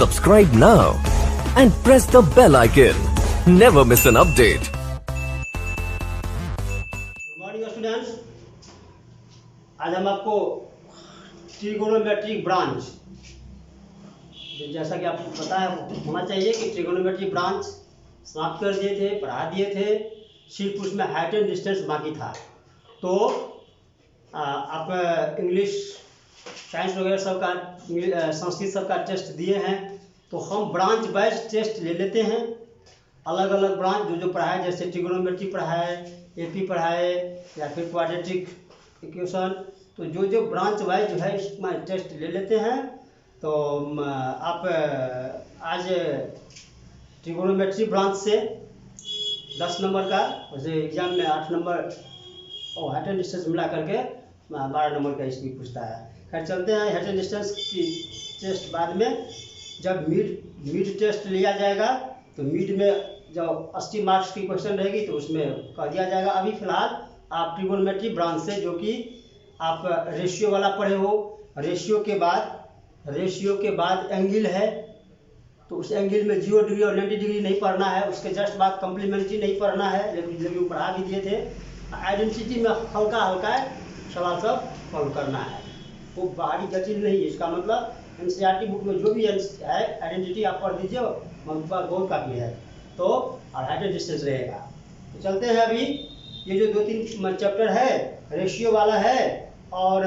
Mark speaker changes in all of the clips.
Speaker 1: Subscribe now and press the bell icon. Never miss an update.
Speaker 2: Good morning students. आज हम आपको trigonometric branch, जैसा कि आपको पता है होना चाहिए कि ट्रिगोनोमेट्रिक ब्रांच समाप्त कर दिए थे, पढ़ा दिए थे, सिर्फ उसमें हाइट एंड डिस्टेंस बाकी था। तो आप इंग्लिश, साइंस वगैरह सबका, संस्कृत सबका टेस्ट दिए हैं, तो हम ब्रांच वाइज टेस्ट ले लेते हैं। अलग अलग ब्रांच जो पढ़ाए, जैसे ट्रिगोनोमेट्री पढ़ाए, एपी पढ़ाए, या फिर क्वाड्रेटिक इक्वेशन, तो जो ब्रांच वाइज जो है इसमें टेस्ट ले लेते हैं। तो आप आज ट्रिगोनोमेट्री ब्रांच से 10 नंबर का, वैसे एग्जाम में 8 नंबर और हाइट एंड डिस्टेंस मिला करके 12 नंबर का इसमें पूछता है। खैर चलते हैं, हाइट एंड डिस्टेंस की टेस्ट बाद में, जब मिड टेस्ट लिया जाएगा तो मिड में जब 80 मार्क्स की क्वेश्चन रहेगी तो उसमें कह दिया जाएगा। अभी फिलहाल आप ट्रिगोनोमेट्री ब्रांच से, जो कि आप रेशियो वाला पढ़े हो, रेशियो के बाद एंगल है, तो उस एंगल में 0 डिग्री और 90 डिग्री नहीं पढ़ना है, उसके जस्ट बाद कम्प्लीमेंट्री नहीं पढ़ना है, लेकिन पढ़ा भी दिए थे। आइडेंटिटी में हल्का हल्का सवाल सब सॉल्व करना है, वो बाहरी जटिल नहीं है। इसका मतलब एनसीईआरटी बुक में जो भी है आइडेंटिटी आप पढ़ दीजिए, बहुत काफ़ी है। तो और हाइट एंड डिस्टेंस रहेगा। तो चलते हैं अभी, ये जो 2-3 चैप्टर है, रेशियो वाला है और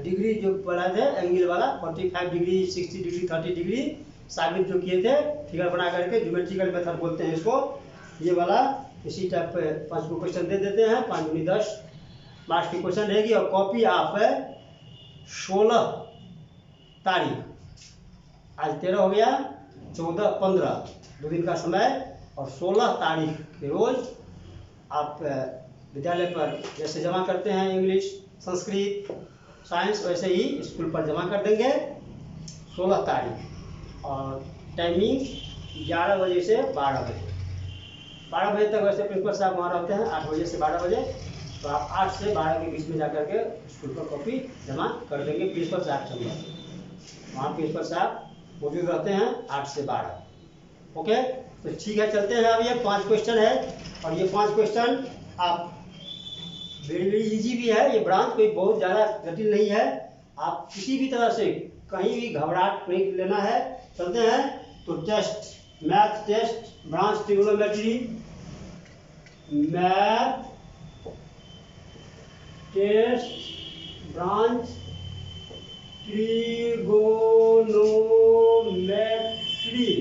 Speaker 2: डिग्री जो पढ़ा थे एंगल वाला, 45 डिग्री, 60 डिग्री, 30 डिग्री साबित जो किए थे, फिगर बना करके, ज्योमेट्रिकल मेथड बोलते हैं इसको, ये वाला इसी टाइप पे 5 क्वेश्चन दे देते हैं। 5 दूनी 10 मार्क्स की क्वेश्चन रहेगी। और कॉपी आप 16 तारीख, आज 13 हो गया, 14, 15 2 दिन का समय, और 16 तारीख के रोज आप विद्यालय पर जैसे जमा करते हैं इंग्लिश, संस्कृत, साइंस, वैसे ही स्कूल पर जमा कर देंगे 16 तारीख। और टाइमिंग 11 बजे से 12 बजे, 12 बजे तक वैसे प्रिंसिपल साहब वहाँ रहते हैं, 8 बजे से 12 बजे। तो आप 8 से 12 के बीच में जा करके स्कूल पर कॉपी जमा कर देंगे प्रिंसिपल साहब चंबा से। वहाँ प्रिंसिपल साहब मौजूद रहते हैं 8 से 12। ओके, तो ठीक है, चलते हैं। अब ये 5 क्वेश्चन है, और ये 5 क्वेश्चन आप वेरी इजी भी है। ये ब्रांच कोई बहुत ज़्यादा जटिल नहीं है, आप किसी भी तरह से कहीं भी घबराहट नहीं लेना है। चलते हैं। तो test, math test branch trigonometry, math test branch trigonometry,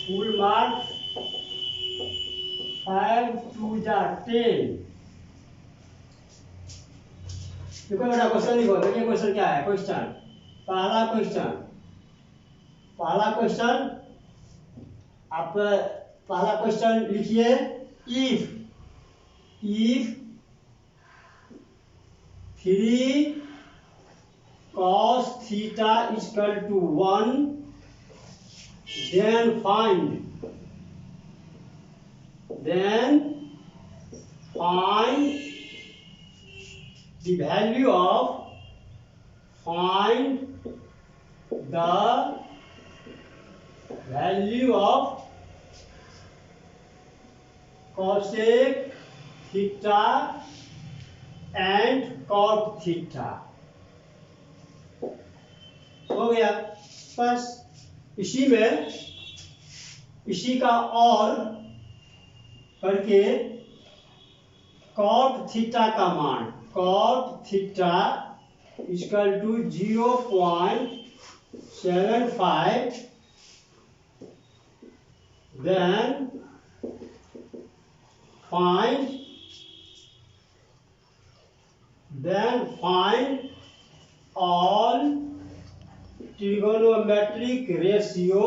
Speaker 2: full marks 5 2 जा 10। देखो बेटा क्वेश्चन लिखो, देखिए क्वेश्चन क्या है। क्वेश्चन, पहला क्वेश्चन आप पहला क्वेश्चन लिखिए। If 3 cos theta is equal to 1, then find the value of cosec theta and cot theta. हो गया बस। इसी का और करके cot थीटा का मान, cot theta equal to 0.75, then find all trigonometric ratio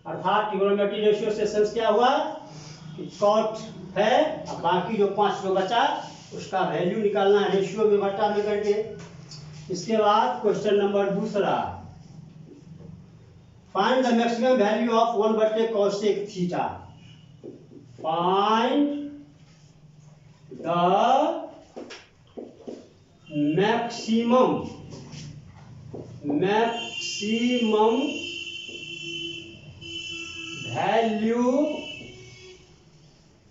Speaker 2: अर्थात ट्रिगोनोमेट्रिक रेशियो से सेंस क्या हुआ कि कॉट है, अब बाकी जो 5 जो बचा उसका वैल्यू निकालना है रेशियो में बटा में करके। इसके बाद क्वेश्चन नंबर दूसरा, Find the maximum value of 1/cosec theta. Find the maximum value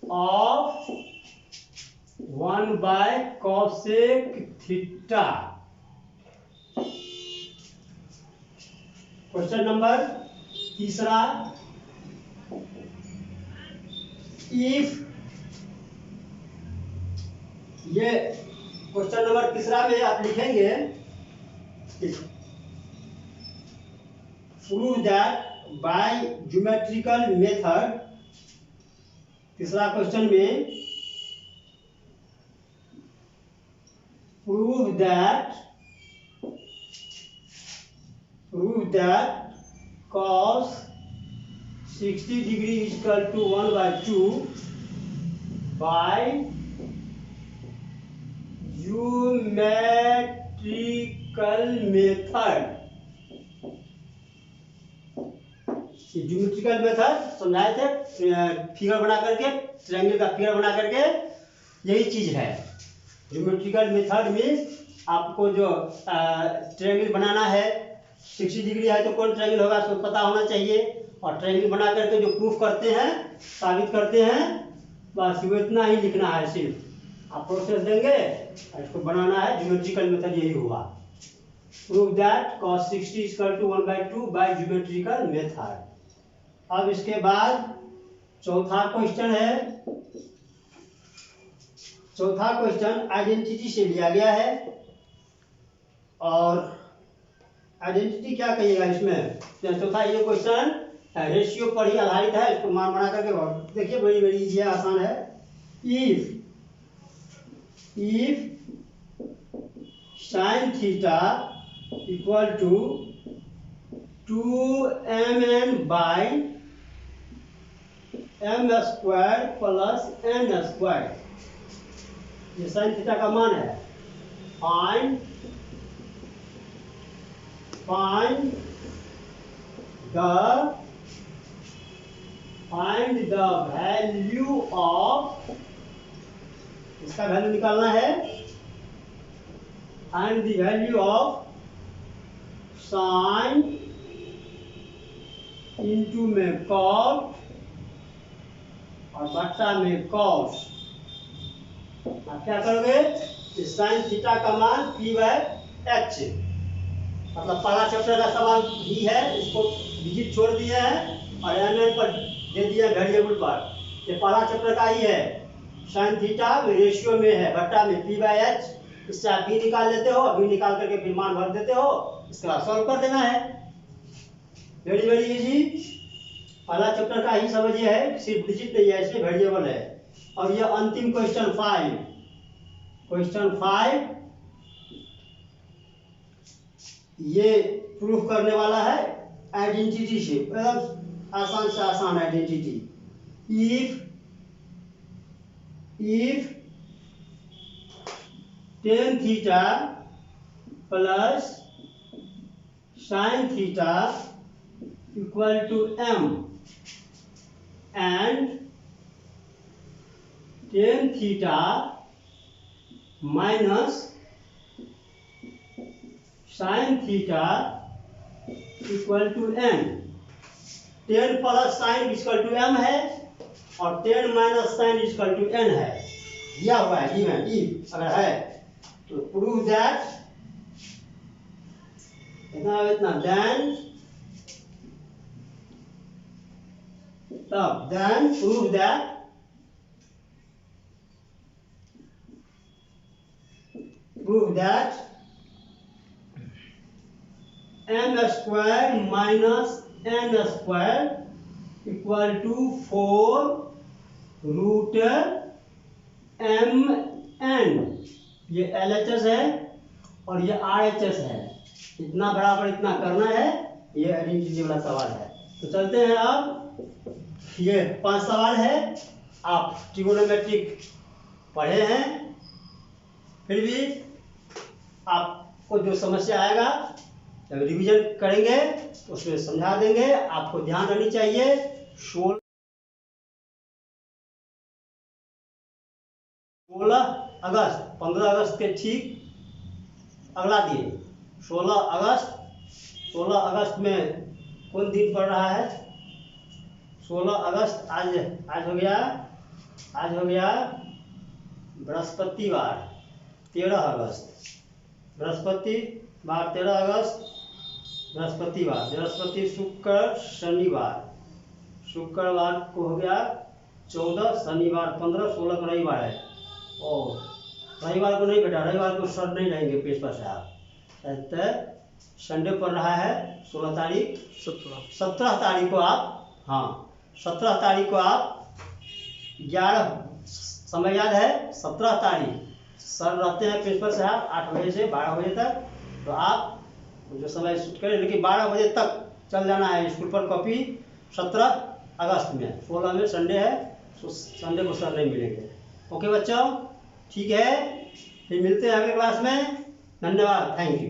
Speaker 2: of 1/cosec theta. Question number तीसरा, इफ, ये क्वेश्चन नंबर तीसरा में आप लिखेंगे prove that bye geometrical method. तीसरा क्वेश्चन में prove that cos 60 degree is equal to 1/2 by geometrical method। Geometrical method समझाए थे, फिगर बना करके, ट्रायंगल का फिगर बना करके, यही चीज है। ज्योमेट्रिकल मेथड में आपको जो ट्रायंगल बनाना है, 60 डिग्री है तो कौन ट्रायंगल होगा उसको पता होना चाहिए, और ट्रायंगल बना करके जो प्रूफ करते हैं, साबित करते हैं, बस वो इतना ही लिखना है। सिर्फ आप प्रोसेस देंगे और इसको बनाना है। ज्योमेट्रिकल मेथड यही हुआ, prove that cos 60 is equal to 1/2 by geometrical method. अब इसके बाद चौथा क्वेश्चन है। चौथा क्वेश्चन आइडेंटिटी से लिया गया है, और आइडेंटिटी क्या कहिएगा इसमें। चौथा ये क्वेश्चन रेशियो पर ही आधारित है, इसको मान बना करके देखिए, बड़ी बड़ी इजी है, आसान है। If sin theta equal to 2mn by m square plus n square, ये साइन थीटा का मान है। फाइंड द वैल्यू ऑफ, इसका वैल्यू निकालना है, find the value of sine into में कॉट और बट्टा में कॉस। आप क्या करोगे, साइन थीटा का मान p/h, मतलब पहला चैप्टर का सवाल ही है, इसको डिजिट छोड़ दिए हैं और एन पर दे दिया वेरिएबल पर। ये पहला चैप्टर का ही है। साइन थीटा रेशियो में है, बट्टा में p/h, इससे आप b निकाल लेते हो, b निकाल करके फिर मान भर देते हो, इसके बाद सॉल्व कर देना है। Very very easy. पहला चैप्टर का ही समझिए है, सिर्फ डिजिट नहीं है, इसमें वेरिएबल है। और ये अंतिम क्वेश्चन 5 ये प्रूफ करने वाला है आइडेंटिटी से, मतलब आसान से आसान identity. If tan theta plus sin theta equal to m and tan theta minus sin theta equal to n। tan plus sin equal to m है और tan minus sin equal to n है, दिया हुआ है given. अगर है तो prove that इतना then prove that m square minus n square equal to 4√mn। ये LHS है और ये RHS है, इतना बराबर इतना करना है। ये आइडेंटिटी वाला सवाल है। तो चलते हैं अब, ये 5 सवाल है। आप ट्रिगोनोमेट्रिक पढ़े हैं, फिर भी आपको जो समस्या आएगा जब रिवीजन करेंगे उसमें समझा देंगे। आपको ध्यान रखनी चाहिए 16 अगस्त, 15 अगस्त के ठीक अगला दिन 16 अगस्त में कौन दिन पड़ रहा है? 16 अगस्त आज हो गया बृहस्पतिवार 13 अगस्त, बृहस्पतिवार 13 अगस्त, बृहस्पति शुक्र शनिवार, शुक्रवार को हो गया 14, शनिवार 15, 16 को रविवार है। और रविवार को नहीं बेटा, रविवार को सर नहीं रहेंगे प्रिंसिपल साहब, तो संडे पड़ रहा है 16 तारीख, 17 तारीख को आप, हाँ 17 तारीख को आप 11, समय याद है 17 तारीख सर रहते हैं प्रिंसिपल साहब 8 बजे से 12 बजे तक। तो आप जो समय शूट करें, लेकिन 12 बजे तक चल जाना है स्कूल पर कॉपी। 17 अगस्त में 16 में संडे है, तो संडे को सर नहीं मिलेंगे। ओके बच्चों, ठीक है, फिर मिलते हैं अगले क्लास में। धन्यवाद, थैंक यू।